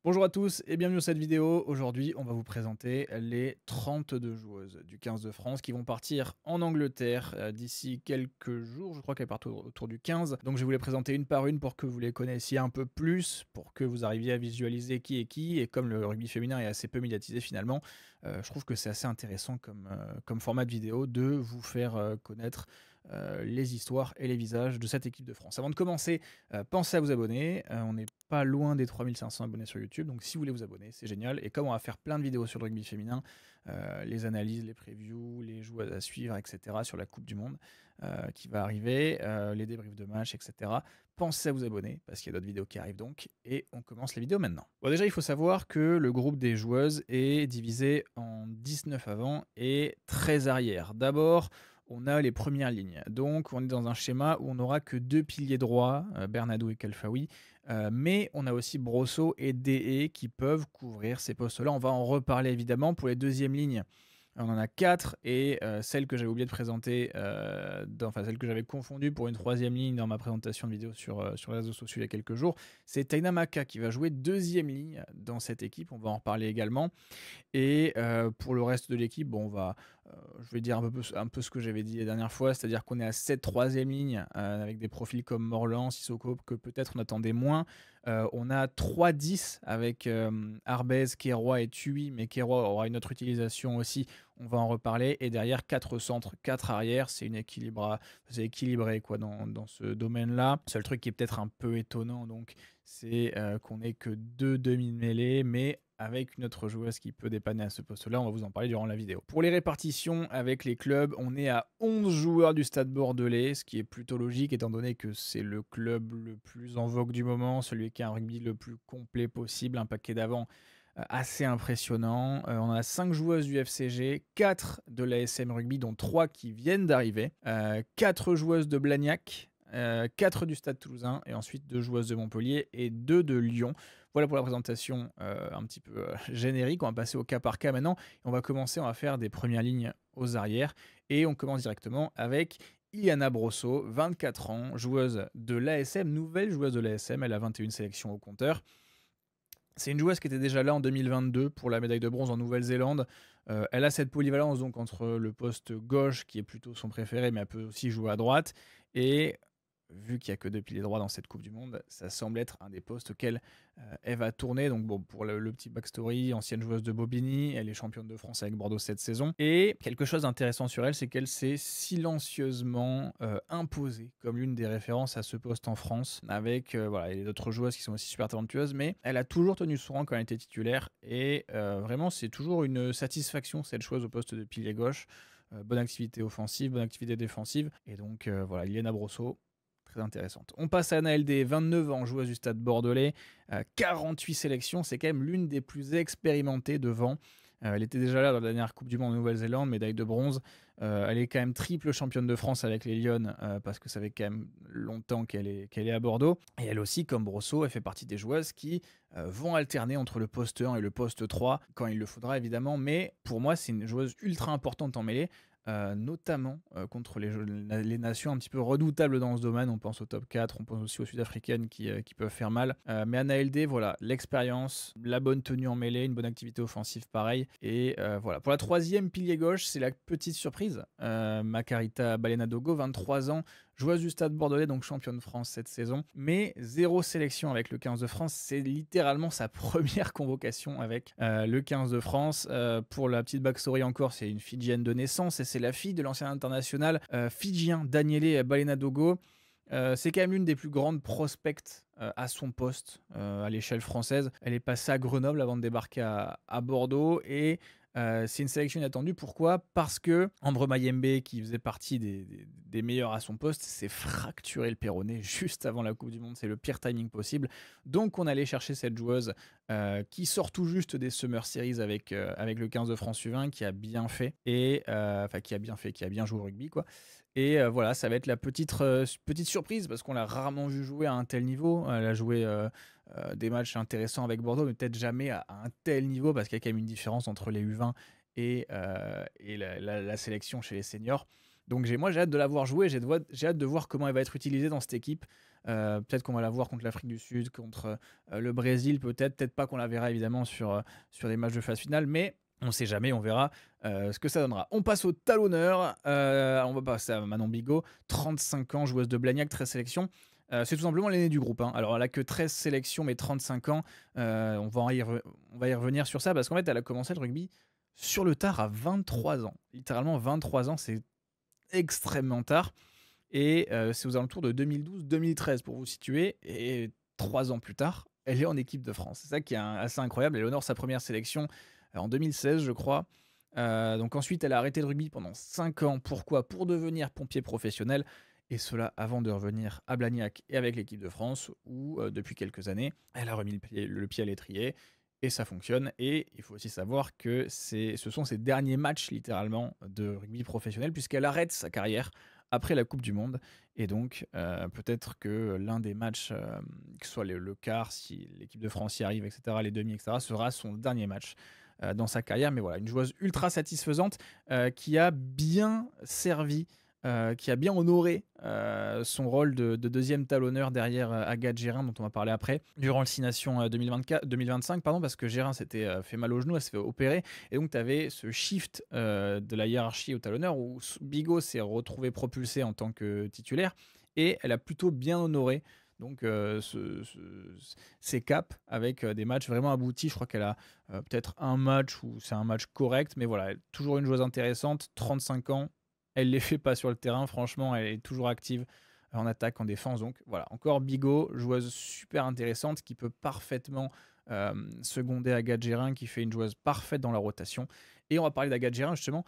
Bonjour à tous et bienvenue dans cette vidéo. Aujourd'hui, on va vous présenter les 32 joueuses du 15 de France qui vont partir en Angleterre d'ici quelques jours. Je crois qu'elles partent autour du 15. Donc je vais vous les présenter une par une pour que vous les connaissiez un peu plus, pour que vous arriviez à visualiser qui est qui. Et comme le rugby féminin est assez peu médiatisé finalement, je trouve que c'est assez intéressant comme format de vidéo de vous faire connaître les histoires et les visages de cette équipe de France. Avant de commencer, pensez à vous abonner. On n'est pas loin des 3500 abonnés sur YouTube, donc si vous voulez vous abonner, c'est génial. Et comme on va faire plein de vidéos sur le rugby féminin, les analyses, les previews, les joueurs à suivre, etc., sur la Coupe du Monde qui va arriver, les débriefs de match, etc., pensez à vous abonner parce qu'il y a d'autres vidéos qui arrivent donc. Et on commence les vidéos maintenant. Bon, déjà, il faut savoir que le groupe des joueuses est divisé en 19 avant et 13 arrière. D'abord, on a les premières lignes. Donc, on est dans un schéma où on n'aura que deux piliers droits, Bernadou et Kelfaoui, mais on a aussi Brosso et DE qui peuvent couvrir ces postes-là. On va en reparler évidemment. Pour les deuxièmes lignes, on en a 4 et celle que j'avais oublié de présenter, enfin celle que j'avais confondue pour une troisième ligne dans ma présentation de vidéo sur les réseaux sociaux il y a quelques jours, c'est Taina Maka qui va jouer deuxième ligne dans cette équipe. On va en reparler également. Et pour le reste de l'équipe, bon, je vais dire un peu ce que j'avais dit la dernière fois, c'est-à-dire qu'on est à 7 troisième ligne avec des profils comme Morlan, Sissoko, que peut-être on attendait moins. On a 3-10 avec Arbez, Keroy et Tui, mais Keroy aura une autre utilisation aussi, on va en reparler. Et derrière, 4 centres, 4 arrières, c'est équilibré quoi, dans ce domaine-là. Le seul truc qui est peut-être un peu étonnant, donc, c'est qu'on n'ait que 2 demi-mêlées, mais avec une autre joueuse qui peut dépanner à ce poste-là. On va vous en parler durant la vidéo. Pour les répartitions avec les clubs, on est à 11 joueurs du Stade Bordelais, ce qui est plutôt logique étant donné que c'est le club le plus en vogue du moment, celui qui a un rugby le plus complet possible, un paquet d'avant assez impressionnant. On a 5 joueuses du FCG, 4 de l'ASM Rugby, dont 3 qui viennent d'arriver, 4 joueuses de Blagnac, 4 du Stade Toulousain et ensuite 2 joueuses de Montpellier et 2 de Lyon. Voilà pour la présentation un petit peu générique. On va passer au cas par cas maintenant. On va faire des premières lignes aux arrières. Et on commence directement avec Iliana Brosso, 24 ans, joueuse de l'ASM, nouvelle joueuse de l'ASM. Elle a 21 sélections au compteur. C'est une joueuse qui était déjà là en 2022 pour la médaille de bronze en Nouvelle-Zélande. Elle a cette polyvalence donc entre le poste gauche, qui est plutôt son préféré, mais elle peut aussi jouer à droite. Et vu qu'il n'y a que deux piliers droits dans cette Coupe du Monde, ça semble être un des postes auxquels elle va tourner. Donc bon, pour le petit backstory, ancienne joueuse de Bobigny, elle est championne de France avec Bordeaux cette saison. Et quelque chose d'intéressant sur elle, c'est qu'elle s'est silencieusement imposée comme l'une des références à ce poste en France, avec voilà, et d'autres joueuses qui sont aussi super talentueuses, mais elle a toujours tenu son rang quand elle était titulaire. Et vraiment, c'est toujours une satisfaction cette joueuse au poste de pilier gauche. Bonne activité offensive, bonne activité défensive. Et donc voilà, Iliana Brosso, très intéressante. On passe à Anaël D, 29 ans, joueuse du Stade Bordelais, 48 sélections, c'est quand même l'une des plus expérimentées devant. Elle était déjà là dans la dernière Coupe du Monde en Nouvelle-Zélande, médaille de bronze. Elle est quand même triple championne de France avec les Lyonnes, parce que ça fait quand même longtemps qu'elle est à Bordeaux. Et elle aussi, comme Brosso, elle fait partie des joueuses qui vont alterner entre le poste 1 et le poste 3, quand il le faudra évidemment. Mais pour moi, c'est une joueuse ultra importante en mêlée. Notamment contre les nations un petit peu redoutables dans ce domaine. On pense au top 4, on pense aussi aux Sud-Africaines qui peuvent faire mal. Mais Anna LD, voilà, l'expérience, la bonne tenue en mêlée, une bonne activité offensive pareil. Et voilà. Pour la troisième pilier gauche, c'est la petite surprise. Makarita Balena-Dogo, 23 ans, joueuse du Stade Bordelais, donc championne de France cette saison. Mais zéro sélection avec le 15 de France. C'est littéralement sa première convocation avec le 15 de France. Pour la petite backstory encore, c'est une Fidjienne de naissance et c'est la fille de l'ancien international fidjien Daniele Balena-Dogo. C'est quand même l'une des plus grandes prospects à son poste à l'échelle française. Elle est passée à Grenoble avant de débarquer à Bordeaux et c'est une sélection inattendue. Pourquoi ? Parce que Ambre Mayembe, qui faisait partie des meilleurs à son poste, s'est fracturé le péroné juste avant la Coupe du Monde. C'est le pire timing possible. Donc on allait chercher cette joueuse qui sort tout juste des Summer Series avec le 15 de France U20, qui a bien fait et qui a bien joué au rugby quoi. Et voilà, ça va être la petite surprise parce qu'on l'a rarement vu jouer à un tel niveau. Elle a joué des matchs intéressants avec Bordeaux, mais peut-être jamais à un tel niveau parce qu'il y a quand même une différence entre les U20 et la sélection chez les seniors. Donc moi j'ai hâte de la voir jouer, j'ai hâte de voir comment elle va être utilisée dans cette équipe. Peut-être qu'on va la voir contre l'Afrique du Sud, contre le Brésil, peut-être pas qu'on la verra évidemment sur les matchs de phase finale, mais on sait jamais, on verra ce que ça donnera. On passe au talonneur, on va passer à Manon Bigot, 35 ans, joueuse de Blagnac, 13 sélections. C'est tout simplement l'aînée du groupe, hein. Alors elle a que 13 sélections mais 35 ans. On va y revenir sur ça parce qu'en fait elle a commencé le rugby sur le tard à 23 ans. Littéralement 23 ans, c'est extrêmement tard. Et c'est aux alentours de 2012-2013 pour vous situer. Et 3 ans plus tard, elle est en équipe de France. C'est ça qui est assez incroyable. Elle honore sa première sélection en 2016, je crois. Donc ensuite, elle a arrêté le rugby pendant 5 ans. Pourquoi? Pour devenir pompier professionnel. Et cela avant de revenir à Blagnac et avec l'équipe de France, où depuis quelques années, elle a remis le pied à l'étrier. Et ça fonctionne. Et il faut aussi savoir que ce sont ses derniers matchs, littéralement, de rugby professionnel, puisqu'elle arrête sa carrière après la Coupe du Monde. Et donc, peut-être que l'un des matchs, que ce soit le quart, si l'équipe de France y arrive, etc., les demi, etc., sera son dernier match dans sa carrière. Mais voilà, une joueuse ultra satisfaisante qui a bien servi, qui a bien honoré son rôle de deuxième talonneur derrière Agathe Gérin, dont on va parler après, durant le 6 Nations 2025, pardon, parce que Gérin s'était fait mal au genou, elle s'est fait opérer, et donc tu avais ce shift de la hiérarchie au talonneur, où Bigot s'est retrouvé propulsé en tant que titulaire, et elle a plutôt bien honoré donc ses caps avec des matchs vraiment aboutis. Je crois qu'elle a peut-être un match où c'est un match correct, mais voilà, toujours une joueuse intéressante, 35 ans, elle les fait pas sur le terrain, franchement, elle est toujours active en attaque, en défense. Donc voilà, encore Bigot, joueuse super intéressante qui peut parfaitement seconder Agathe Gérin, qui fait une joueuse parfaite dans la rotation. Et on va parler d'Agathe Gérin justement,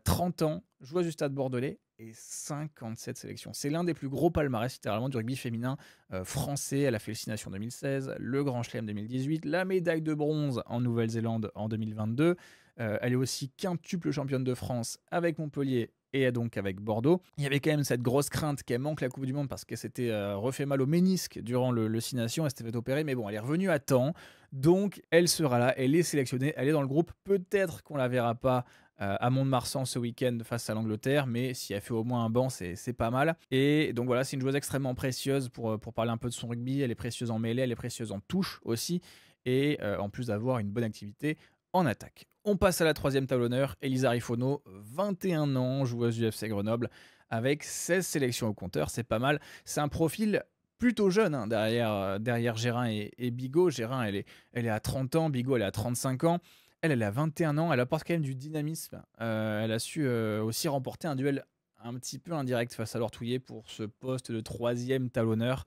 30 ans, joueuse du Stade Bordelais et 57 sélections. C'est l'un des plus gros palmarès littéralement du rugby féminin français. Elle a fait le 6 Nations 2016, le Grand Chelem 2018, la médaille de bronze en Nouvelle-Zélande en 2022. Elle est aussi quintuple championne de France avec Montpellier et donc avec Bordeaux. Il y avait quand même cette grosse crainte qu'elle manque la Coupe du Monde parce qu'elle s'était refait mal au ménisque durant le 6 Nations, elle s'était fait opérer, mais bon, elle est revenue à temps, donc elle sera là, elle est sélectionnée, elle est dans le groupe. Peut-être qu'on la verra pas à Mont-de-Marsan ce week-end face à l'Angleterre, mais si elle fait au moins un banc, c'est pas mal. Et donc voilà, c'est une joueuse extrêmement précieuse pour parler un peu de son rugby. Elle est précieuse en mêlée, elle est précieuse en touche aussi, et en plus d'avoir une bonne activité en attaque. On passe à la troisième talonneur, Elisa Rifono, 21 ans, joueuse du FC Grenoble, avec 16 sélections au compteur, c'est pas mal. C'est un profil plutôt jeune hein, derrière Gérin et Bigot. Gérin, elle est à 30 ans, Bigot, elle est à 35 ans. Elle est à 21 ans, elle apporte quand même du dynamisme. Elle a su aussi remporter un duel un petit peu indirect face à Laure Touillet pour ce poste de troisième talonneur.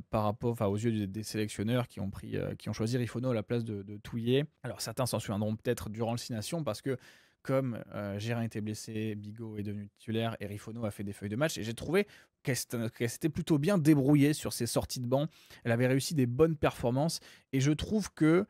Par rapport aux yeux des sélectionneurs qui ont choisi Rifono à la place de Touillet. Alors certains s'en souviendront peut-être durant le 6 Nations parce que comme Gérin était blessé, Bigot est devenu titulaire et Rifono a fait des feuilles de match, et j'ai trouvé qu'elle s'était plutôt bien débrouillée sur ses sorties de banc. Elle avait réussi des bonnes performances et je trouve que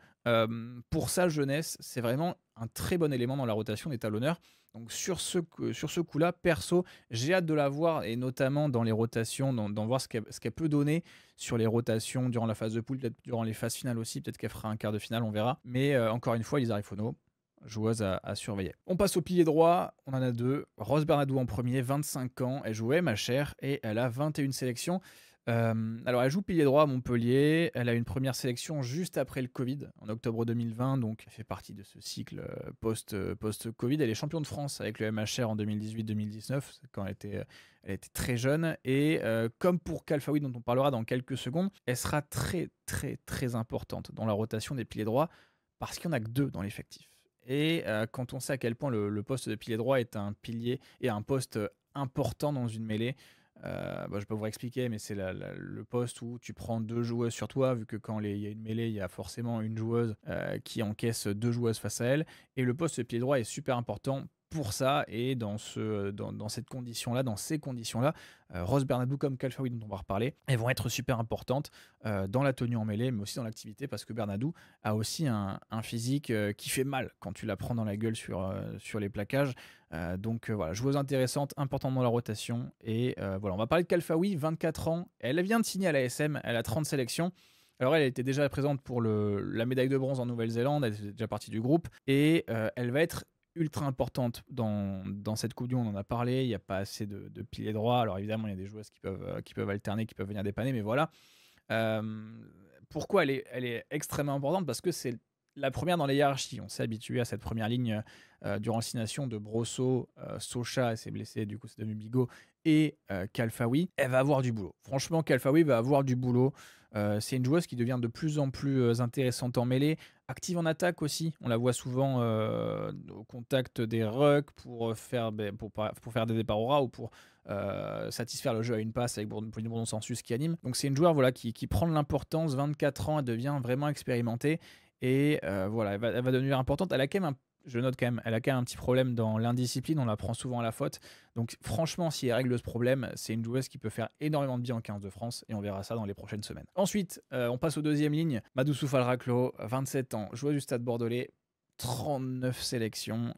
pour sa jeunesse, c'est vraiment un très bon élément dans la rotation des talonneurs. Donc sur ce coup-là, perso, j'ai hâte de la voir, et notamment dans les rotations, dans voir ce qu'elle peut donner sur les rotations durant la phase de poule, peut-être durant les phases finales aussi, peut-être qu'elle fera un quart de finale, on verra. Mais encore une fois, Elisa Rifono, joueuse à surveiller. On passe au pilier droit, on en a deux. Rose Bernadou en premier, 25 ans, elle jouait ma chère, et elle a 21 sélections. Alors elle joue pilier droit à Montpellier, elle a une première sélection juste après le Covid, en octobre 2020, donc elle fait partie de ce cycle post-Covid. Elle est championne de France avec le MHR en 2018-2019, quand elle était très jeune, et comme pour Kalfaoui dont on parlera dans quelques secondes, elle sera très très très importante dans la rotation des piliers droits, parce qu'il n'y en a que deux dans l'effectif. Et quand on sait à quel point le poste de pilier droit est un pilier et un poste important dans une mêlée, je vais pas vous expliquer, mais c'est le poste où tu prends deux joueuses sur toi, vu que quand il y a une mêlée, il y a forcément une joueuse qui encaisse deux joueuses face à elle. Et le poste de pied droit est super important pour ça, et dans cette condition-là, dans ces conditions-là, Rose Bernadou comme Kalfaoui dont on va reparler, elles vont être super importantes dans la tenue en mêlée, mais aussi dans l'activité, parce que Bernadou a aussi un physique qui fait mal quand tu la prends dans la gueule sur les plaquages. Donc voilà, joueuse intéressante, importante dans la rotation. Et voilà, on va parler de Kalfaoui, 24 ans. Elle vient de signer à l'ASM, elle a 30 sélections. Alors elle était déjà présente pour la médaille de bronze en Nouvelle-Zélande, elle était déjà partie du groupe. Et elle va être ultra importante dans cette coupe du monde. On en a parlé, il n'y a pas assez de piliers droits. Alors évidemment, il y a des joueuses qui peuvent alterner, qui peuvent venir dépanner, mais voilà. Pourquoi elle est extrêmement importante? Parce que c'est la première dans les hiérarchies. On s'est habitué à cette première ligne durant l'assignation de Brosso, Socha, elle s'est blessée, du coup c'est devenu Bigot, et Kalfaoui. Elle va avoir du boulot. Franchement, Kalfaoui va avoir du boulot. C'est une joueuse qui devient de plus en plus intéressante en mêlée, active en attaque aussi. On la voit souvent au contact des rucks pour faire des départs au ras ou pour satisfaire le jeu à une passe avec Bruno Sensus qui anime. Donc c'est une joueur voilà, qui prend de l'importance, 24 ans, elle devient vraiment expérimentée. Et voilà, elle va devenir importante. Elle a quand même je note quand même, elle a quand même un petit problème dans l'indiscipline, on la prend souvent à la faute. Donc franchement, si elle règle ce problème, c'est une joueuse qui peut faire énormément de bien en 15 de France et on verra ça dans les prochaines semaines. Ensuite, on passe aux deuxième ligne. Madoussou Falraclo, 27 ans, joueuse du Stade Bordelais, 39 sélections.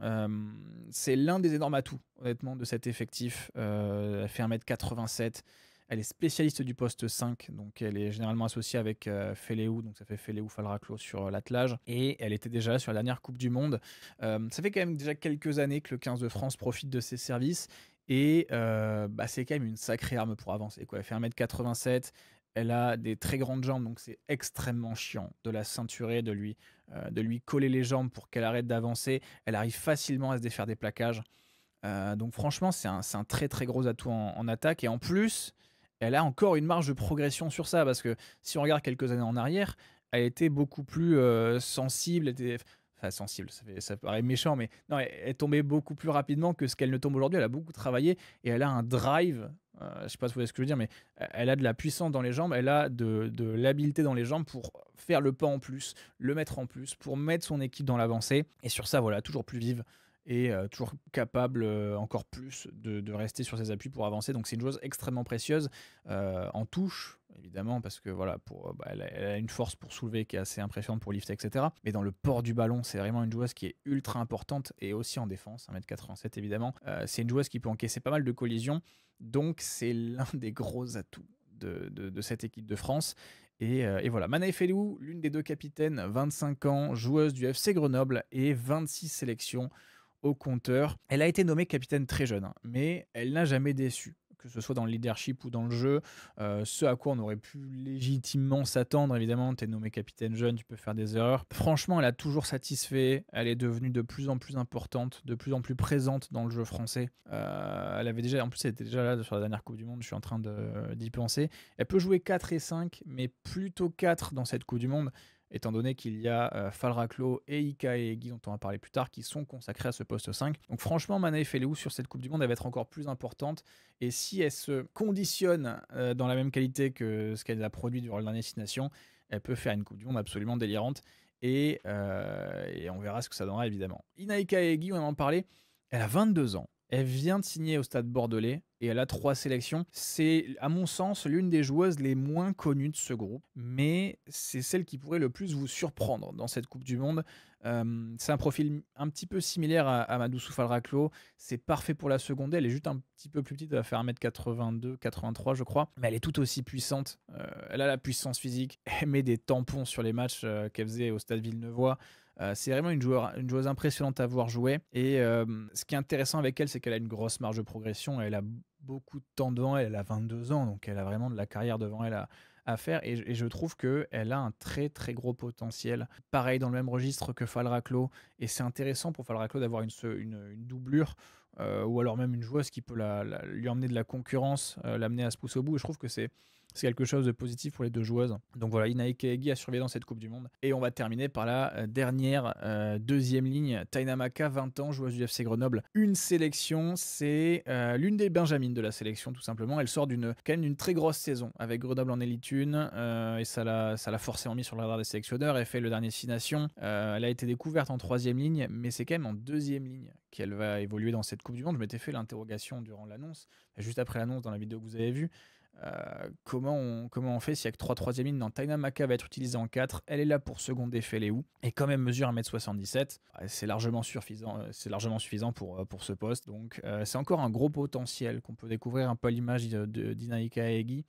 C'est l'un des énormes atouts, honnêtement, de cet effectif. Elle fait 1m87. Elle est spécialiste du poste 5, donc elle est généralement associée avec Feleou, donc ça fait Feleou Falraclo sur l'attelage. Et elle était déjà là sur la dernière Coupe du Monde. Ça fait quand même déjà quelques années que le 15 de France profite de ses services. Et c'est quand même une sacrée arme pour avancer, quoi. Elle fait 1m87. Elle a des très grandes jambes, donc c'est extrêmement chiant de la ceinturer, de lui coller les jambes pour qu'elle arrête d'avancer. Elle arrive facilement à se défaire des plaquages. Donc franchement, c'est un très très gros atout en attaque. Et en plus, elle a encore une marge de progression sur ça, parce que si on regarde quelques années en arrière, elle était beaucoup plus sensible, enfin sensible, ça paraît méchant, mais non, elle tombait beaucoup plus rapidement que ce qu'elle ne tombe aujourd'hui. Elle a beaucoup travaillé et elle a un drive, je ne sais pas si vous voyez ce que je veux dire, mais elle a de la puissance dans les jambes, elle a de l'habileté dans les jambes pour faire le pas en plus, le mettre en plus, pour mettre son équipe dans l'avancée. Et sur ça, voilà, toujours plus vive et toujours capable encore plus de rester sur ses appuis pour avancer. Donc c'est une joueuse extrêmement précieuse en touche, évidemment, parce que voilà, elle a une force pour soulever qui est assez impressionnante pour lifter, etc. Mais dans le port du ballon, c'est vraiment une joueuse qui est ultra importante, et aussi en défense, 1m87 évidemment. C'est une joueuse qui peut encaisser pas mal de collisions, donc c'est l'un des gros atouts de cette équipe de France. Et voilà, Manaï Feleou, l'une des deux capitaines, 25 ans, joueuse du FC Grenoble et 26 sélections au compteur. Elle a été nommée capitaine très jeune, mais elle n'a jamais déçu, que ce soit dans le leadership ou dans le jeu. Ce à quoi on aurait pu légitimement s'attendre, évidemment, tu es nommé capitaine jeune, tu peux faire des erreurs. Franchement, elle a toujours satisfait, elle est devenue de plus en plus importante, de plus en plus présente dans le jeu français. Elle avait déjà, en plus elle était déjà là sur la dernière Coupe du Monde, je suis en train d'y penser. Elle peut jouer 4 et 5, mais plutôt 4 dans cette Coupe du Monde, étant donné qu'il y a Falraclo et Ika et Guy, dont on va parler plus tard, qui sont consacrés à ce poste 5. Donc franchement, Manaï Feleou sur cette Coupe du Monde, elle va être encore plus importante. Et si elle se conditionne dans la même qualité que ce qu'elle a produit durant la dernière destination, elle peut faire une Coupe du Monde absolument délirante. Et on verra ce que ça donnera, évidemment. Inaïka Guy, on en parlait, elle a 22 ans. Elle vient de signer au Stade Bordelais et elle a 3 sélections. C'est, à mon sens, l'une des joueuses les moins connues de ce groupe, mais c'est celle qui pourrait le plus vous surprendre dans cette Coupe du Monde. C'est un profil un petit peu similaire à Madoussou Falraclo. C'est parfait pour la seconde. Elle est juste un petit peu plus petite, elle va faire 1m82, 83 je crois, mais elle est tout aussi puissante. Elle a la puissance physique, elle met des tampons sur les matchs qu'elle faisait au Stade Villeneuvois. C'est vraiment une joueuse impressionnante à voir jouer. Et ce qui est intéressant avec elle, c'est qu'elle a une grosse marge de progression. Elle a beaucoup de temps devant elle. Elle a 22 ans, donc elle a vraiment de la carrière devant elle à faire. Et je trouve qu'elle a un très très gros potentiel. Pareil, dans le même registre que Falraclo. Et c'est intéressant pour Falraclo d'avoir une doublure. Ou alors même une joueuse qui peut lui emmener de la concurrence, l'amener à se pousser au bout. Et je trouve que c'est quelque chose de positif pour les deux joueuses. Donc voilà, Inaïka Egi a surveillé dans cette Coupe du Monde. Et on va terminer par la dernière, deuxième ligne. Taina Maka, 20 ans, joueuse du FC Grenoble. Une sélection, c'est l'une des benjamines de la sélection, tout simplement. Elle sort quand même d'une très grosse saison avec Grenoble en Elite 1. Et ça l'a forcément mis sur le radar des sélectionneurs. Elle fait le dernier 6 Nations. Elle a été découverte en troisième ligne, mais c'est quand même en deuxième ligne qu'elle va évoluer dans cette Coupe du Monde. Je m'étais fait l'interrogation durant l'annonce, juste après l'annonce dans la vidéo que vous avez vue. Comment on fait si avec 3 troisième lignes dans Taina Maka va être utilisée en 4, elle est là pour seconder Feleou et quand même mesure 1m77, c'est largement suffisant pour ce poste. Donc c'est encore un gros potentiel qu'on peut découvrir un peu à l'image d'Inaïka Egi.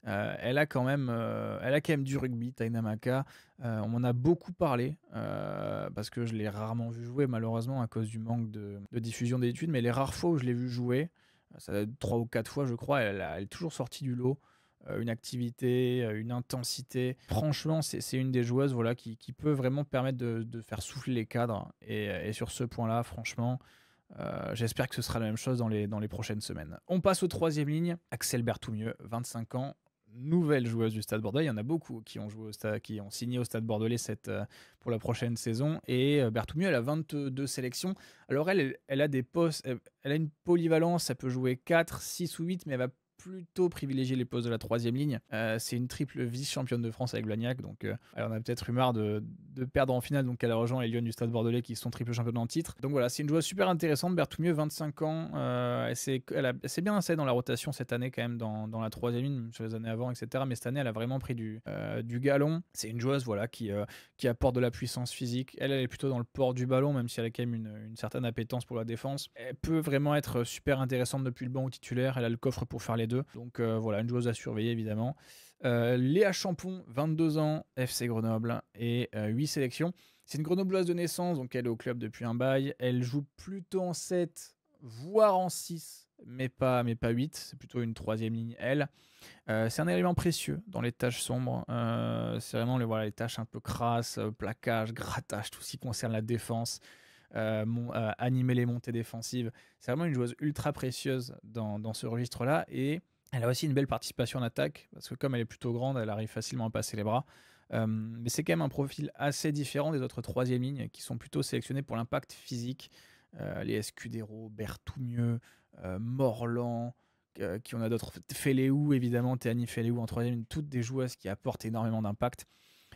Elle a quand même du rugby, Taina Maka. On m'en a beaucoup parlé parce que je l'ai rarement vu jouer, malheureusement, à cause du manque de diffusion d'études. Mais les rares fois où je l'ai vu jouer, ça doit être 3 ou 4 fois, je crois, elle est toujours sortie du lot. Une activité, une intensité. Franchement, c'est une des joueuses voilà, qui peut vraiment permettre de faire souffler les cadres. Et sur ce point-là, franchement, j'espère que ce sera la même chose dans les prochaines semaines. On passe aux troisième ligne. Axel Berthoumieux, 25 ans, nouvelle joueuse du Stade Bordelais. Il y en a beaucoup qui ont, qui ont signé au Stade Bordelais pour la prochaine saison. Et Berthoumieux, elle a 22 sélections. Alors elle a des postes, elle a une polyvalence, elle peut jouer 4, 6 ou 8, mais elle va plutôt privilégier les postes de la troisième ligne. C'est une triple vice-championne de France avec Blagnac, donc on a peut-être eu marre de perdre en finale, donc elle a rejoint les Lions du Stade Bordelais qui sont triple championnes en titre. Donc voilà, c'est une joueuse super intéressante. Berthoumieux, 25 ans, elle s'est bien installée dans la rotation cette année quand même dans la troisième ligne, sur les années avant, etc. Mais cette année, elle a vraiment pris du galon. C'est une joueuse voilà, qui apporte de la puissance physique. Elle est plutôt dans le port du ballon, même si elle a quand même une certaine appétence pour la défense. Elle peut vraiment être super intéressante depuis le banc au titulaire. Elle a le coffre pour faire les deux. Donc voilà, une joueuse à surveiller évidemment. Léa Champon, 22 ans, FC Grenoble et 8 sélections. C'est une grenobloise de naissance, donc elle est au club depuis un bail. Elle joue plutôt en 7, voire en 6, mais pas 8. C'est plutôt une troisième ligne, elle. C'est un élément précieux dans les tâches sombres. C'est vraiment les tâches un peu crasses, plaquage, grattage, tout ce qui concerne la défense. Animer les montées défensives. C'est vraiment une joueuse ultra précieuse dans ce registre-là. Et elle a aussi une belle participation en attaque, parce que comme elle est plutôt grande, elle arrive facilement à passer les bras. Mais c'est quand même un profil assez différent des autres troisième lignes qui sont plutôt sélectionnés pour l'impact physique. Les Escudero, Berthoumieux, Morland, qui on a d'autres. Féléou, évidemment, Théanie Féléou en troisième ligne, toutes des joueuses qui apportent énormément d'impact.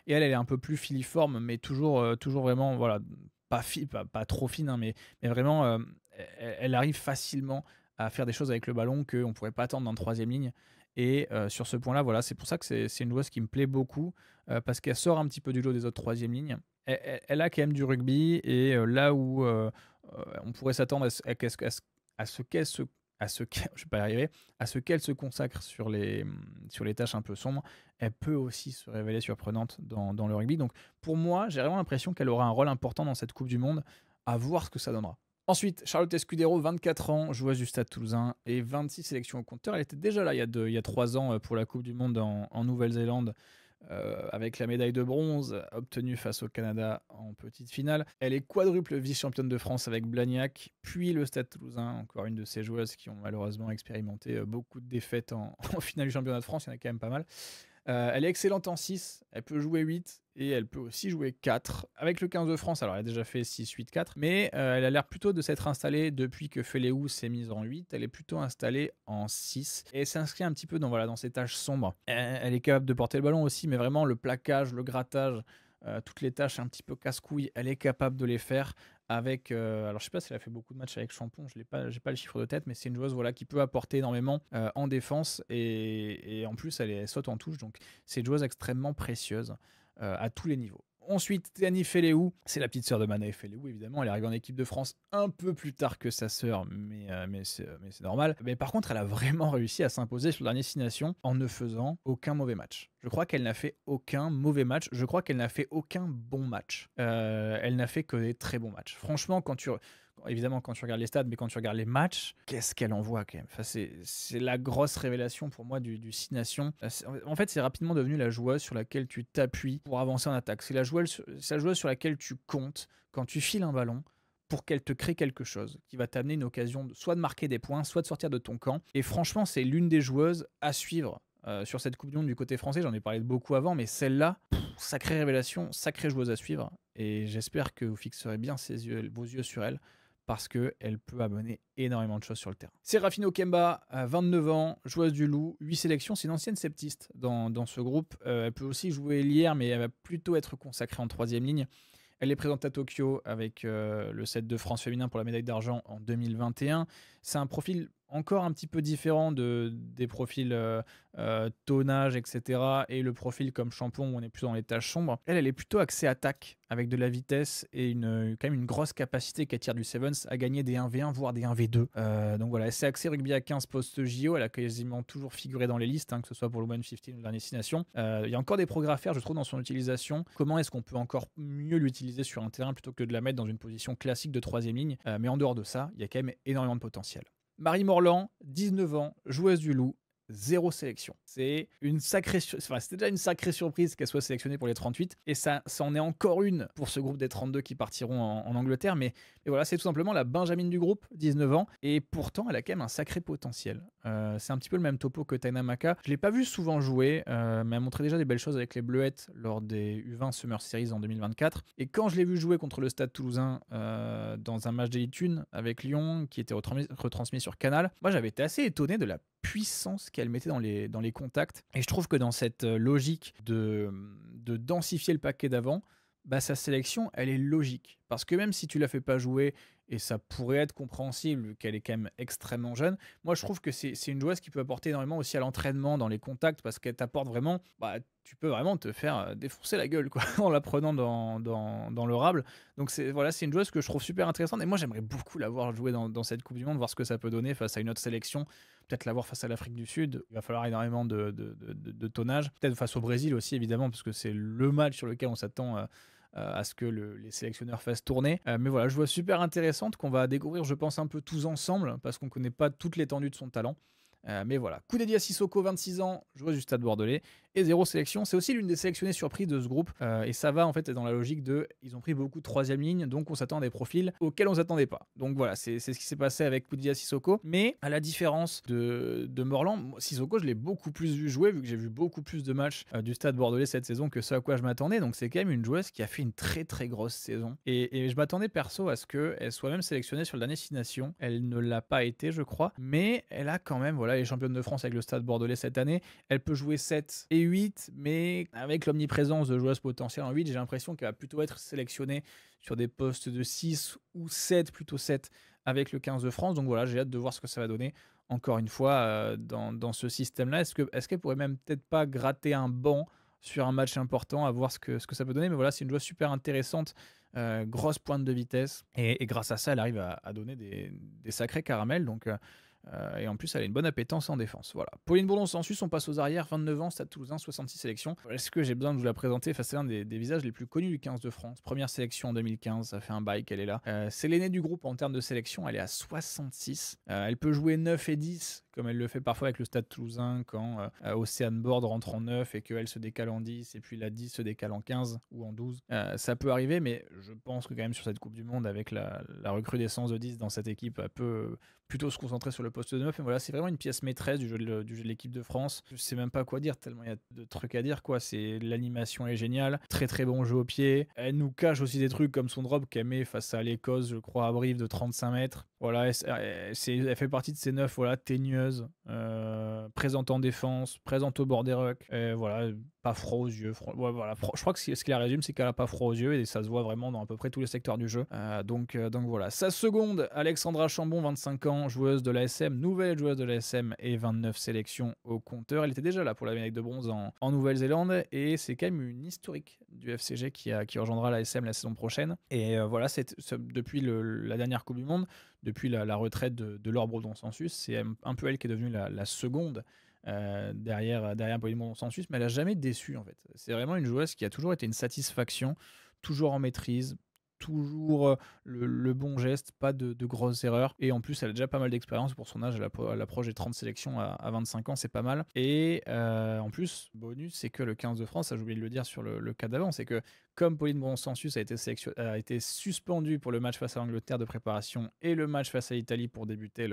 Et elle est un peu plus filiforme, mais toujours vraiment, voilà, pas trop fine, hein, mais vraiment, elle arrive facilement à faire des choses avec le ballon qu'on ne pourrait pas attendre dans une troisième ligne. Et sur ce point-là, voilà, c'est pour ça que c'est une joueuse qui me plaît beaucoup, parce qu'elle sort un petit peu du lot des autres troisième lignes. Elle a quand même du rugby, et là où on pourrait s'attendre à ce qu'elle se je vais pas y arriver, à ce qu'elle se consacre sur les tâches un peu sombres, elle peut aussi se révéler surprenante dans le rugby. Donc pour moi, j'ai vraiment l'impression qu'elle aura un rôle important dans cette Coupe du Monde, à voir ce que ça donnera. Ensuite, Charlotte Escudero, 24 ans, joueuse du Stade Toulousain et 26 sélections au compteur. Elle était déjà là il y a 3 ans pour la Coupe du Monde en Nouvelle-Zélande, avec la médaille de bronze obtenue face au Canada en petite finale. Elle est quadruple vice-championne de France avec Blagnac, puis le Stade Toulousain, encore une de ces joueuses qui ont malheureusement expérimenté beaucoup de défaites en finale du championnat de France, il y en a quand même pas mal. Elle est excellente en 6, elle peut jouer 8 et elle peut aussi jouer 4. Avec le 15 de France, alors elle a déjà fait 6, 8, 4, mais elle a l'air plutôt de s'être installée depuis que Féléou s'est mise en 8. Elle est plutôt installée en 6 et s'inscrit un petit peu dans ces tâches sombres. Elle est capable de porter le ballon aussi, mais vraiment le plaquage, le grattage, toutes les tâches un petit peu casse-couilles, elle est capable de les faire. Avec, alors je sais pas si elle a fait beaucoup de matchs avec Champon, j'ai pas le chiffre de tête, mais c'est une joueuse voilà, qui peut apporter énormément en défense, et en plus elle saute en touche, donc c'est une joueuse extrêmement précieuse à tous les niveaux. Ensuite, Théanie Féléou, c'est la petite sœur de Manaë Féléou, évidemment. Elle est arrivée en équipe de France un peu plus tard que sa sœur, mais c'est normal. Mais par contre, elle a vraiment réussi à s'imposer sur le dernier Six Nations en ne faisant aucun mauvais match. Je crois qu'elle n'a fait aucun mauvais match. Je crois qu'elle n'a fait aucun bon match. Elle n'a fait que des très bons matchs. Franchement, évidemment, quand tu regardes les stades, mais quand tu regardes les matchs, qu'est-ce qu'elle envoie quand même. Enfin, c'est la grosse révélation pour moi du Six Nations. En fait, c'est rapidement devenu la joueuse sur laquelle tu t'appuies pour avancer en attaque. C'est la joueuse sur laquelle tu comptes quand tu files un ballon pour qu'elle te crée quelque chose qui va t'amener une occasion soit de marquer des points, soit de sortir de ton camp. Et franchement, c'est l'une des joueuses à suivre sur cette Coupe du Monde du côté français. J'en ai parlé de beaucoup avant, mais celle-là, sacrée révélation, sacrée joueuse à suivre. Et j'espère que vous fixerez bien vos yeux sur elle, parce qu'elle peut amener énormément de choses sur le terrain. Sérafine Okemba, 29 ans, joueuse du Loup, 8 sélections, c'est une ancienne septiste dans ce groupe. Elle peut aussi jouer lière, mais elle va plutôt être consacrée en troisième ligne. Elle est présente à Tokyo avec le set de France féminin pour la médaille d'argent en 2021. C'est un profil encore un petit peu différent des profils tonnage, etc. et le profil comme Chambon où on est plus dans les tâches sombres. Elle est plutôt axée attaque avec de la vitesse et quand même une grosse capacité qu'elle tire du Sevens à gagner des 1v1 voire des 1v2. Donc voilà, elle s'est axée rugby à 15 post-JO, elle a quasiment toujours figuré dans les listes, que ce soit pour le Women 15 ou la Destination. Il y a encore des progrès à faire, je trouve, dans son utilisation. Comment est-ce qu'on peut encore mieux l'utiliser sur un terrain plutôt que de la mettre dans une position classique de 3ème ligne, mais en dehors de ça, il y a quand même énormément de potentiel. Marie Morland, 19 ans, joueuse du Loup, 0 sélection. C'est une sacrée c'était déjà une sacrée surprise qu'elle soit sélectionnée pour les 38 et ça en est encore une pour ce groupe des 32 qui partiront en Angleterre, mais voilà, c'est tout simplement la Benjamine du groupe, 19 ans, et pourtant elle a quand même un sacré potentiel. C'est un petit peu le même topo que Taina Maka. Je l'ai pas vu souvent jouer, mais elle montrait déjà des belles choses avec les Bleuettes lors des U20 Summer Series en 2024, et quand je l'ai vu jouer contre le Stade Toulousain dans un match d'Elite 1 avec Lyon qui était retransmis sur Canal, moi j'avais été assez étonné de la puissance qu'elle mettait dans les contacts. Et je trouve que dans cette logique de densifier le paquet d'avant, sa sélection, elle est logique. Parce que même si tu la fais pas jouer, et ça pourrait être compréhensible qu'elle est quand même extrêmement jeune, moi je trouve que c'est une joueuse qui peut apporter énormément aussi à l'entraînement, dans les contacts, parce qu'elle t'apporte vraiment, tu peux vraiment te faire défoncer la gueule quoi, en la prenant dans le rable. Donc c'est une joueuse que je trouve super intéressante, et moi j'aimerais beaucoup la voir jouer dans cette Coupe du Monde, voir ce que ça peut donner face à une autre sélection, peut-être la voir face à l'Afrique du Sud. Il va falloir énormément de tonnage, peut-être face au Brésil aussi évidemment, parce que c'est le match sur lequel on s'attend à ce que les sélectionneurs fassent tourner. Mais voilà, je vois super intéressante qu'on va découvrir, je pense, un peu tous ensemble, parce qu'on ne connaît pas toute l'étendue de son talent. Mais voilà, coup dédié à Sissoko, 26 ans, joueuse du Stade Bordelais, et 0 sélection. C'est aussi l'une des sélectionnées surprises de ce groupe, et ça va en fait dans la logique ils ont pris beaucoup de 3ème ligne, donc on s'attend à des profils auxquels on s'attendait pas. Donc voilà, c'est ce qui s'est passé avec Koudia Sissoko, mais à la différence de Morland, Sissoko je l'ai beaucoup plus vu jouer, vu que j'ai vu beaucoup plus de matchs du Stade Bordelais cette saison que ce à quoi je m'attendais, donc c'est quand même une joueuse qui a fait une très très grosse saison, et je m'attendais perso à ce qu'elle soit même sélectionnée sur le dernier Destination. Elle ne l'a pas été, je crois, mais elle a quand même, voilà, les championnes de France avec le Stade Bordelais cette année, elle peut jouer 7 et 8, mais avec l'omniprésence de joueuses potentielles en 8, j'ai l'impression qu'elle va plutôt être sélectionnée sur des postes de 6 ou 7, plutôt 7, avec le 15 de France. Donc voilà, j'ai hâte de voir ce que ça va donner. Encore une fois, dans ce système-là, est-ce qu'elle pourrait même peut-être pas gratter un banc sur un match important, à voir ce que ça peut donner. Mais voilà, c'est une joueuse super intéressante, grosse pointe de vitesse, et grâce à ça, elle arrive à donner des sacrés caramels. Donc et en plus, elle a une bonne appétence en défense. Voilà. Pauline Bourdon-Sansus, on passe aux arrières, 29 ans, Stade Toulousain, 66 sélections. Est-ce que j'ai besoin de vous la présenter? C'est l'un des visages les plus connus du 15 de France. Première sélection en 2015, ça fait un bail qu'elle est là. C'est l'aînée du groupe en termes de sélection, elle est à 66. Elle peut jouer 9 et 10, comme elle le fait parfois avec le Stade Toulousain, quand Océane Board rentre en 9 et qu'elle se décale en 10, et puis la 10 se décale en 15 ou en 12. Ça peut arriver, mais je pense que quand même sur cette Coupe du Monde, avec la recrudescence de 10 dans cette équipe, elle peut plutôt se concentrer sur le poste de 9. Et voilà, c'est vraiment une pièce maîtresse du jeu de l'équipe de France. Je sais même pas quoi dire, tellement il y a de trucs à dire, quoi. L'animation est géniale, très très bon jeu au pied. Elle nous cache aussi des trucs comme son drop qu'elle met face à l'Écosse, je crois, à Brive, de 35 mètres. Voilà, elle fait partie de ces 9, voilà, teigneuses, présente en défense, présente au bord des rucks, voilà, pas froid aux yeux. Voilà, je crois que ce qui la résume, c'est qu'elle a pas froid aux yeux, et ça se voit vraiment dans à peu près tous les secteurs du jeu. Donc voilà. Sa seconde, Alexandra Chambon, 25 ans, joueuse de l'ASM, nouvelle joueuse de l'ASM, et 29 sélections au compteur. Elle était déjà là pour la médaille de bronze en Nouvelle-Zélande, et c'est quand même une historique du FCG qui rejoindra l'ASM la saison prochaine. Et voilà, depuis la dernière Coupe du Monde, depuis la retraite de Laure Bourdon-Sansus, c'est un peu elle qui est devenue la seconde derrière Pauline Bourdon-Sansus, mais elle n'a jamais déçu en fait. C'est vraiment une joueuse qui a toujours été une satisfaction, toujours en maîtrise, toujours le bon geste, pas de grosses erreurs, et en plus elle a déjà pas mal d'expérience pour son âge. Elle approche des 30 sélections à 25 ans, c'est pas mal. Et en plus, bonus, c'est que le 15 de France, ça j'ai oublié de le dire sur le cas d'avant, c'est que comme Pauline Bourdon-Sansus a été suspendue pour le match face à l'Angleterre de préparation et le match face à l'Italie pour débuter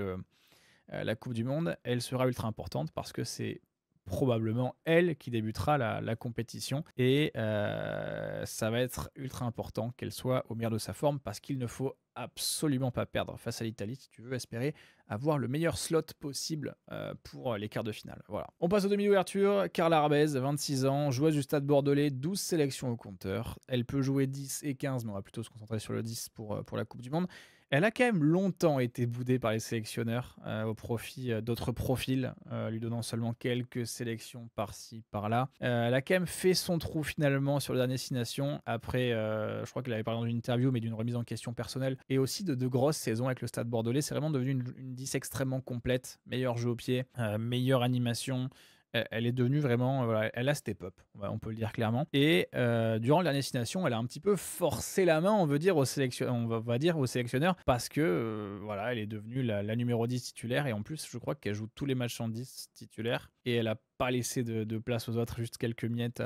la Coupe du Monde, elle sera ultra importante parce que c'est probablement elle qui débutera la compétition, et ça va être ultra important qu'elle soit au meilleur de sa forme, parce qu'il ne faut absolument pas perdre face à l'Italie si tu veux espérer avoir le meilleur slot possible pour les quarts de finale. Voilà. On passe au demi-ouverture. Carla Arbez, 26 ans, joueuse du Stade Bordelais, 12 sélections au compteur. Elle peut jouer 10 et 15, mais on va plutôt se concentrer sur le 10 pour la Coupe du Monde. Elle a quand même longtemps été boudée par les sélectionneurs, au profit, d'autres profils, lui donnant seulement quelques sélections par-ci, par-là. Elle a quand même fait son trou finalement sur le dernier 6 Nations après, je crois qu'elle avait parlé dans une interview, mais d'une remise en question personnelle et aussi de grosses saisons avec le Stade Bordelais. C'est vraiment devenu une 10 extrêmement complète, meilleur jeu au pied, meilleure animation. Elle est devenue vraiment, voilà, elle a step up, on peut le dire clairement. Et durant la dernière destination, elle a un petit peu forcé la main, on va dire aux sélectionneurs, parce que voilà, elle est devenue la numéro 10 titulaire. Et en plus, je crois qu'elle joue tous les matchs en 10 titulaire. Et elle n'a pas laissé de place aux autres, juste quelques miettes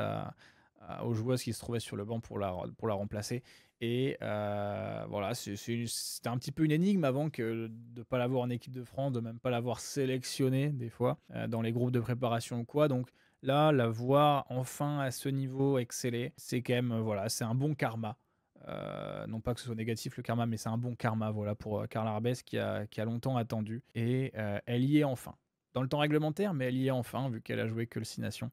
aux joueuses qui se trouvaient sur le banc pour la remplacer. Et voilà, c'était un petit peu une énigme avant que de ne pas l'avoir en équipe de France, de même pas l'avoir sélectionnée des fois dans les groupes de préparation ou quoi. Donc là, la voir enfin à ce niveau exceller, c'est quand même, voilà, c'est un bon karma. Non pas que ce soit négatif le karma, mais c'est un bon karma, voilà, pour Carla Arbès qui a longtemps attendu. Et elle y est enfin. Dans le temps réglementaire, mais elle y est enfin, vu qu'elle a joué que le 6 Nations.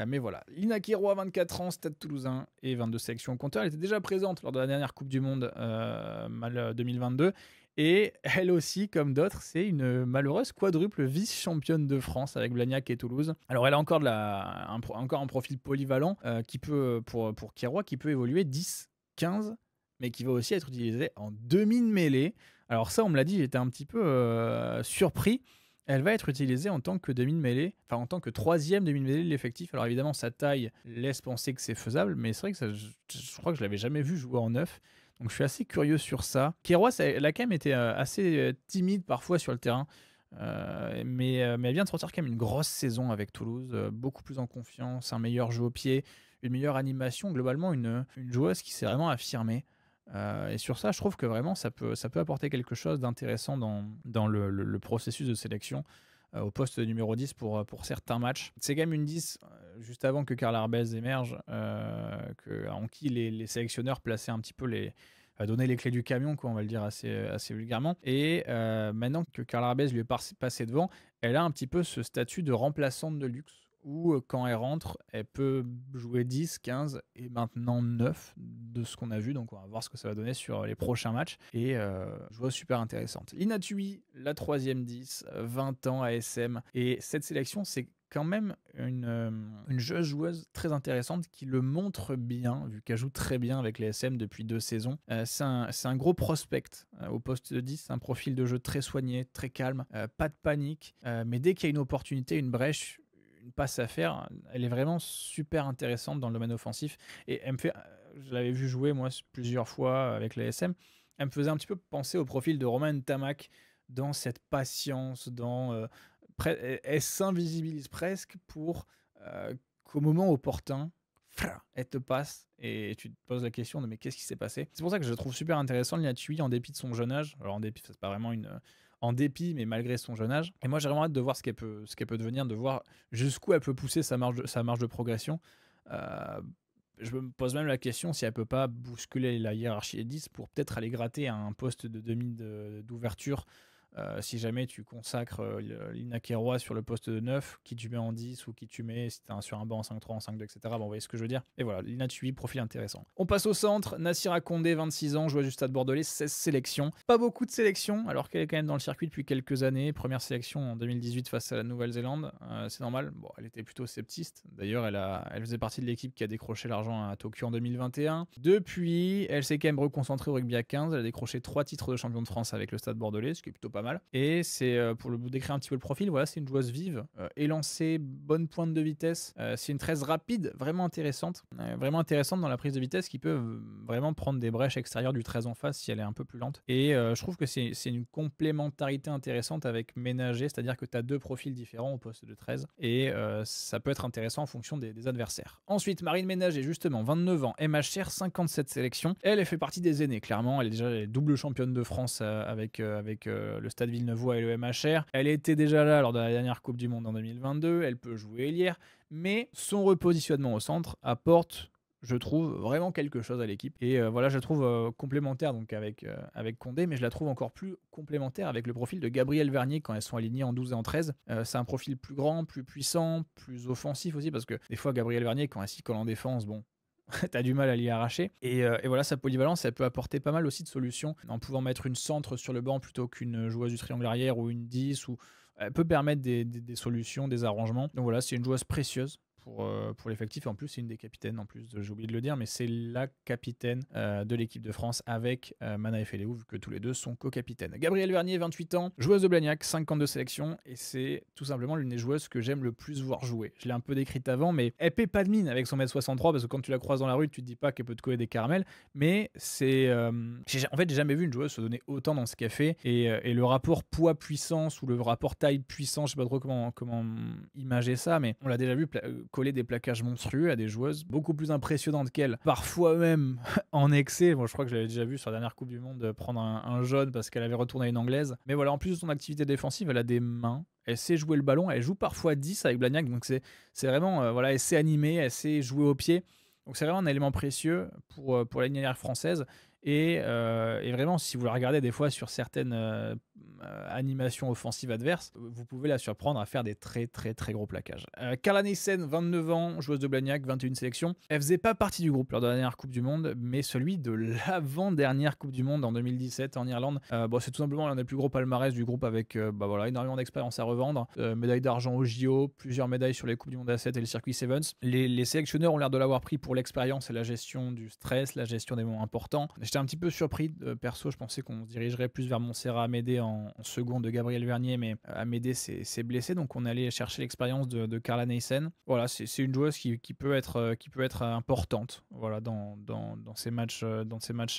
Mais voilà, Lina Queiroy, 24 ans, Stade Toulousain et 22 sélections au compteur. Elle était déjà présente lors de la dernière Coupe du Monde 2022. Et elle aussi, comme d'autres, c'est une malheureuse quadruple vice-championne de France avec Blagnac et Toulouse. Alors elle a encore, encore un profil polyvalent qui peut, pour Queiroy, qui peut évoluer 10, 15, mais qui va aussi être utilisé en demi de mêlée. Alors ça, on me l'a dit, j'étais un petit peu surpris. Elle va être utilisée en tant que demi de mêlée, enfin en tant que troisième demi de mêlée de l'effectif. Alors évidemment, sa taille laisse penser que c'est faisable, mais c'est vrai que je crois que je l'avais jamais vu jouer en neuf. Donc je suis assez curieux sur ça. Queiroy, elle a quand même été assez timide parfois sur le terrain. Mais elle vient de sortir quand même une grosse saison avec Toulouse, beaucoup plus en confiance, un meilleur jeu au pied, une meilleure animation, globalement une joueuse qui s'est vraiment affirmée. Et sur ça, je trouve que vraiment ça peut apporter quelque chose d'intéressant dans le processus de sélection au poste numéro 10 pour certains matchs. C'est quand même une 10 juste avant que Carla Arbès émerge, en qui les sélectionneurs plaçaient un petit peu donner les clés du camion, quoi, on va le dire assez vulgairement. Et maintenant que Carla Arbès lui est passée devant, elle a un petit peu ce statut de remplaçante de luxe où quand elle rentre, elle peut jouer 10, 15 et maintenant 9 de ce qu'on a vu. Donc on va voir ce que ça va donner sur les prochains matchs. Et joueuse super intéressante. Lina Thuy, la 3e 10, 20 ans ASM. Et cette sélection, c'est quand même une jeune joueuse très intéressante qui le montre bien, vu qu'elle joue très bien avec les SM depuis 2 saisons. C'est un gros prospect au poste de 10, un profil de jeu très soigné, très calme, pas de panique, mais dès qu'il y a une opportunité, une brèche, une passe à faire, elle est vraiment super intéressante dans le domaine offensif. Et elle me fait, je l'avais vu jouer moi plusieurs fois avec les SM, elle me faisait un petit peu penser au profil de Romain Tamac dans cette patience, elle s'invisibilise presque pour qu'au moment opportun, elle te passe et tu te poses la question de mais qu'est-ce qui s'est passé. C'est pour ça que je trouve super intéressant Lina Thuy en dépit de son jeune âge. Alors en dépit, c'est pas vraiment en dépit, mais malgré son jeune âge. Et moi, j'ai vraiment hâte de voir ce qu'elle peut devenir, de voir jusqu'où elle peut pousser sa marge de progression. Je me pose même la question si elle peut pas bousculer la hiérarchie des 10 pour peut-être aller gratter un poste de demi d'ouverture. Si jamais tu consacres Lina Queiroy sur le poste de 9, qui tu mets en 10 ou qui tu mets si tu es sur un banc en 5-3, en 5-2, etc. Bon, vous voyez ce que je veux dire. Et voilà, Lina Thuy, profil intéressant. On passe au centre. Nassira Condé, 26 ans, joueuse du Stade Bordelais, 16 sélections. Pas beaucoup de sélections, alors qu'elle est quand même dans le circuit depuis quelques années. Première sélection en 2018 face à la Nouvelle-Zélande. C'est normal. Bon, elle était plutôt sceptiste. D'ailleurs, elle faisait partie de l'équipe qui a décroché l'argent à Tokyo en 2021. Depuis, elle s'est quand même reconcentrée au rugby à 15. Elle a décroché 3 titres de champion de France avec le Stade Bordelais, ce qui est plutôt pas mal. Et c'est pour vous décrire un petit peu le profil, voilà, c'est une joueuse vive, élancée, bonne pointe de vitesse. C'est une 13 rapide, vraiment intéressante dans la prise de vitesse, qui peut vraiment prendre des brèches extérieures du 13 en face si elle est un peu plus lente. Et je trouve que c'est une complémentarité intéressante avec Ménager, c'est-à-dire que tu as 2 profils différents au poste de 13 et ça peut être intéressant en fonction des adversaires. Ensuite, Marine Ménager, justement, 29 ans, MHR, 57 sélections. Elle fait partie des aînés, clairement. Elle est déjà double championne de France avec le Stade Villeneuvois et le MHR. Elle était déjà là lors de la dernière Coupe du Monde en 2022. Elle peut jouer ailière, mais son repositionnement au centre apporte, je trouve, vraiment quelque chose à l'équipe. Et voilà, je la trouve complémentaire donc avec Condé, mais je la trouve encore plus complémentaire avec le profil de Gabriel Vernier quand elles sont alignées en 12 et en 13. C'est un profil plus grand, plus puissant, plus offensif aussi, parce que des fois, Gabriel Vernier, quand elle s'y colle en défense, bon, tu as du mal à l'y arracher. Et voilà, sa polyvalence, elle peut apporter pas mal aussi de solutions en pouvant mettre une centre sur le banc plutôt qu'une joueuse du triangle arrière ou une 10, ou elle peut permettre des solutions, des arrangements. Donc voilà, c'est une joueuse précieuse pour l'effectif. Et en plus, c'est une des capitaines, en plus, j'ai oublié de le dire, mais c'est la capitaine de l'équipe de France avec Mana Efeleou, vu que tous les deux sont co-capitaines. Gabrielle Vernier, 28 ans, joueuse de Blagnac, 52 sélections, et c'est tout simplement l'une des joueuses que j'aime le plus voir jouer. Je l'ai un peu décrite avant, mais elle paie pas de mine avec son 1m63, parce que quand tu la croises dans la rue, tu te dis pas qu'elle peut te coller des caramels, mais c'est... en fait, j'ai jamais vu une joueuse se donner autant dans ce qu'elle fait, et le rapport poids-puissance, ou le rapport taille-puissance, je sais pas trop comment imager ça, mais on l'a déjà vu coller des plaquages monstrueux à des joueuses beaucoup plus impressionnantes qu'elle, parfois même en excès. Moi, je crois que je l'avais déjà vu sur la dernière Coupe du Monde prendre un jaune parce qu'elle avait retourné une anglaise. Mais voilà, en plus de son activité défensive, elle a des mains. Elle sait jouer le ballon. Elle joue parfois 10 avec Blagnac. Donc c'est vraiment, voilà, elle sait animer, elle sait jouer au pied. Donc c'est vraiment un élément précieux pour la ligne arrière française. Et vraiment, si vous la regardez des fois sur certaines animations offensives adverses, vous pouvez la surprendre à faire des très très très gros plaquages. Carla Nielsen, 29 ans, joueuse de Blagnac, 21 sélections. Elle faisait pas partie du groupe lors de la dernière Coupe du Monde, mais celui de l'avant-dernière Coupe du Monde en 2017 en Irlande. C'est tout simplement l'un des plus gros palmarès du groupe, avec voilà, énormément d'expérience à revendre. Médaille d'argent au JO, plusieurs médailles sur les Coupes du Monde A7 et le circuit Sevens. Les sélectionneurs ont l'air de l'avoir pris pour l'expérience et la gestion du stress, la gestion des moments importants. J'étais un petit peu surpris, perso, je pensais qu'on se dirigerait plus vers Montserrat Amédée en second de Gabrielle Vernier, mais Amédée s'est blessé, donc on allait chercher l'expérience de Carla Nielsen. Voilà, c'est une joueuse qui peut être importante, voilà, dans ces matchs,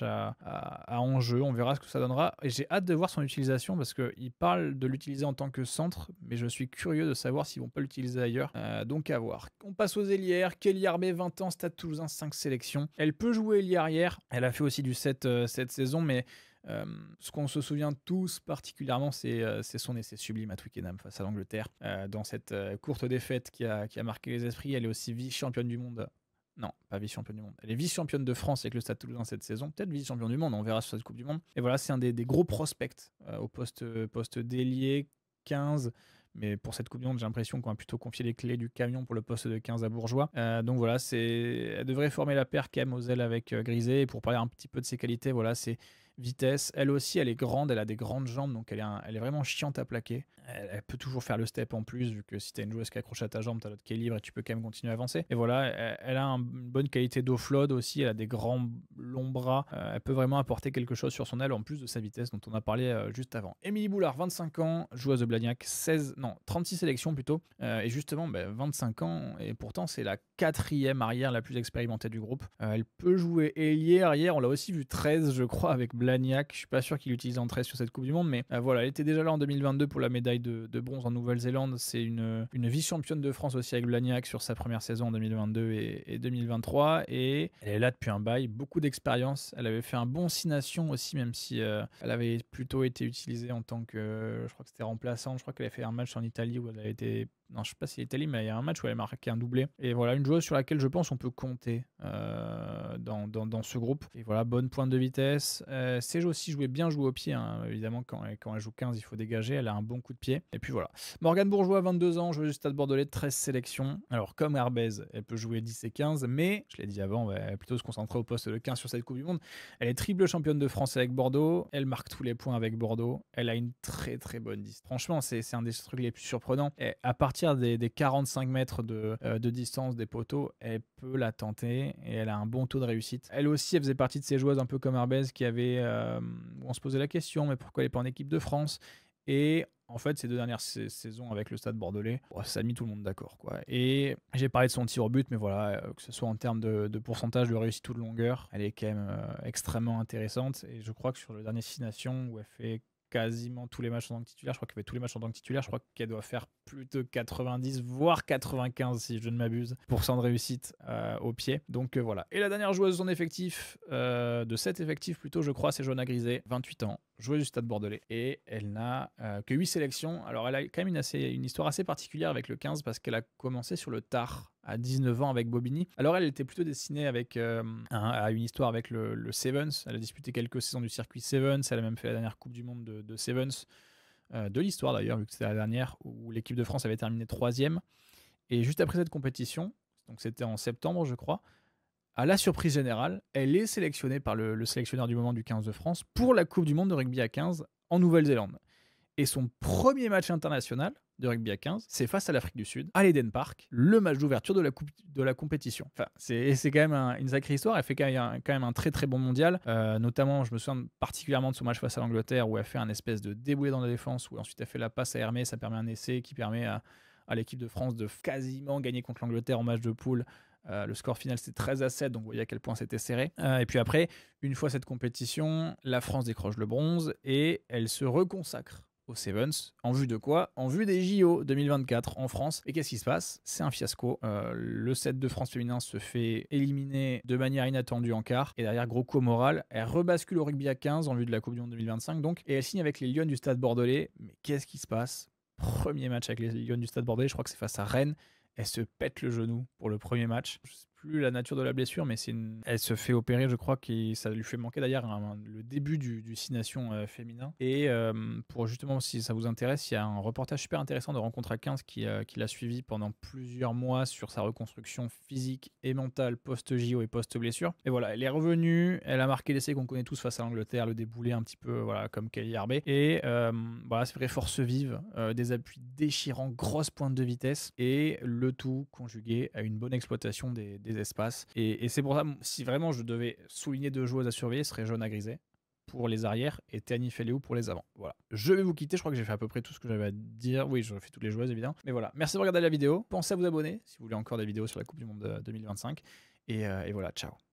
à enjeu. On verra ce que ça donnera, et j'ai hâte de voir son utilisation, parce qu'il parle de l'utiliser en tant que centre, mais je suis curieux de savoir s'ils vont pas l'utiliser ailleurs, donc à voir. On passe aux ailières. Kelly Arbé, 20 ans, Stade Toulousain, 5 sélections. Elle peut jouer ailier arrière, elle a fait aussi du 7 cette saison, mais ce qu'on se souvient tous particulièrement, c'est son essai sublime à Twickenham face à l'Angleterre. Dans cette courte défaite qui a marqué les esprits, elle est aussi vice-championne du monde. Non, pas vice-championne du monde. Elle est vice-championne de France avec le Stade Toulousain cette saison. Peut-être vice-championne du monde, on verra sur cette Coupe du Monde. Et voilà, c'est un des gros prospects au poste d'ailier 15. Mais pour cette Coupe du Monde, j'ai l'impression qu'on va plutôt confier les clés du camion pour le poste de 15 à Bourgeois. Donc voilà, elle devrait former la paire quand même aux ailes avec Grisé. Et pour parler un petit peu de ses qualités, voilà, c'est vitesse. Elle aussi, elle est grande, elle a des grandes jambes, donc elle est vraiment chiante à plaquer. Elle peut toujours faire le step en plus, vu que si tu as une joueuse qui accroche à ta jambe, tu as l'autre qui est libre et tu peux quand même continuer à avancer. Et voilà, elle a une bonne qualité d'offload aussi, elle a des grands longs bras. Elle peut vraiment apporter quelque chose sur son aile, en plus de sa vitesse dont on a parlé juste avant. Émilie Boulard, 25 ans, joueuse de Blagnac, 36 sélections plutôt. Et justement, 25 ans, et pourtant c'est la 4e arrière la plus expérimentée du groupe. Elle peut jouer ailier arrière, on l'a aussi vu 13, je crois, avec Blagnac. Je suis pas sûr qu'il l'utilise en 13 sur cette Coupe du Monde, mais voilà, elle était déjà là en 2022 pour la médaille de bronze en Nouvelle-Zélande. C'est une vice-championne de France aussi avec Blagnac sur sa première saison en 2022 et 2023, et elle est là depuis un bail, beaucoup d'expérience. Elle avait fait un bon 6 nations aussi, même si elle avait plutôt été utilisée en tant que, je crois que c'était remplaçante. Je crois qu'elle avait fait un match en Italie où elle a été... Non, je sais pas si l'Italie, mais il y a un match où elle a marqué un doublé. Et voilà, une joueuse sur laquelle je pense on peut compter dans ce groupe. Et voilà, bonne pointe de vitesse. C'est aussi bien jouer au pied, hein. Évidemment, quand elle joue 15, il faut dégager. Elle a un bon coup de pied. Et puis voilà. Morgane Bourgeois, 22 ans, joueuse du Stade Bordelais, 13 sélections. Alors, comme Herbez, elle peut jouer 10 et 15, mais, je l'ai dit avant, elle va plutôt se concentrer au poste de 15 sur cette Coupe du Monde. Elle est triple championne de France avec Bordeaux. Elle marque tous les points avec Bordeaux. Elle a une très très bonne distance. Franchement, c'est un des trucs les plus surprenants. Et à partir des 45 mètres de distance des poteaux, elle peut la tenter et elle a un bon taux de réussite. Elle aussi, elle faisait partie de ces joueuses un peu comme Herbez où on se posait la question, mais pourquoi elle n'est pas en équipe de France? Et en fait, ces 2 dernières saisons avec le Stade Bordelais, ça a mis tout le monde d'accord, quoi. Et j'ai parlé de son tir au but, mais voilà, que ce soit en termes de pourcentage de réussite ou de longueur, elle est quand même extrêmement intéressante. Et je crois que sur le dernier 6 nations, où elle fait quasiment tous les matchs en tant que titulaire, je crois qu'elle fait tous les matchs en tant que titulaire, je crois qu'elle doit faire plus de 90 voire 95 si je ne m'abuse % de réussite au pied. Donc voilà. Et la dernière joueuse de son effectif, de cet effectif plutôt, je crois, c'est Johanna Grisé, 28 ans, joueuse du Stade Bordelais, et elle n'a que 8 sélections. Alors elle a quand même une histoire assez particulière avec le 15, parce qu'elle a commencé sur le tard à 19 ans avec Bobigny. Alors elle était plutôt destinée à une histoire avec le Sevens. Elle a disputé quelques saisons du circuit Sevens. Elle a même fait la dernière Coupe du Monde de Sevens, de l'histoire d'ailleurs, vu que c'était la dernière, où l'équipe de France avait terminé 3e. Et juste après cette compétition, donc c'était en septembre je crois, à la surprise générale, elle est sélectionnée par le sélectionneur du moment du 15 de France pour la Coupe du monde de rugby à 15 en Nouvelle-Zélande. Et son premier match international de rugby à 15, c'est face à l'Afrique du Sud, à l'Eden Park, le match d'ouverture de la compétition. Enfin, c'est quand même une sacrée histoire. Elle fait quand même un très très bon mondial. Notamment, je me souviens particulièrement de son match face à l'Angleterre où elle fait un espèce de débouillé dans la défense, où ensuite elle fait la passe à Hermé, ça permet un essai qui permet à l'équipe de France de quasiment gagner contre l'Angleterre en match de poule. Le score final c'était 13-7, donc vous voyez à quel point c'était serré. Et puis après, une fois cette compétition, la France décroche le bronze et elle se reconsacre aux Sevens. En vue de quoi? En vue des JO 2024 en France. Et qu'est-ce qui se passe? C'est un fiasco. Le set de France féminin se fait éliminer de manière inattendue en quart. Et derrière, gros coup moral, elle rebascule au rugby à 15 en vue de la Coupe du Monde 2025 donc. Et elle signe avec les Lions du Stade Bordelais. Mais qu'est-ce qui se passe? Premier match avec les Lions du Stade Bordelais, je crois que c'est face à Rennes. Elle se pète le genou pour le premier match. Je sais plus la nature de la blessure, mais elle se fait opérer, je crois que ça lui fait manquer d'ailleurs le début du 6 Nations féminin. Et pour justement, si ça vous intéresse, il y a un reportage super intéressant de Rencontre à 15 qui l'a suivi pendant plusieurs mois sur sa reconstruction physique et mentale post-JO et post-blessure. Et voilà, elle est revenue, elle a marqué l'essai qu'on connaît tous face à l'Angleterre, le déboulé un petit peu voilà, comme Kelly Harbé. Et voilà, c'est vrai, force vive, des appuis déchirants, grosse pointe de vitesse et le tout conjugué à une bonne exploitation des espaces. Et c'est pour ça, si vraiment je devais souligner 2 joueuses à surveiller, ce serait Johanna Griset pour les arrières et Tani Feleou pour les avants. Voilà. Je vais vous quitter, je crois que j'ai fait à peu près tout ce que j'avais à dire. Oui, j'aurais fait toutes les joueuses évidemment. Mais voilà, merci de regarder la vidéo. Pensez à vous abonner si vous voulez encore des vidéos sur la Coupe du Monde 2025. Et voilà, ciao.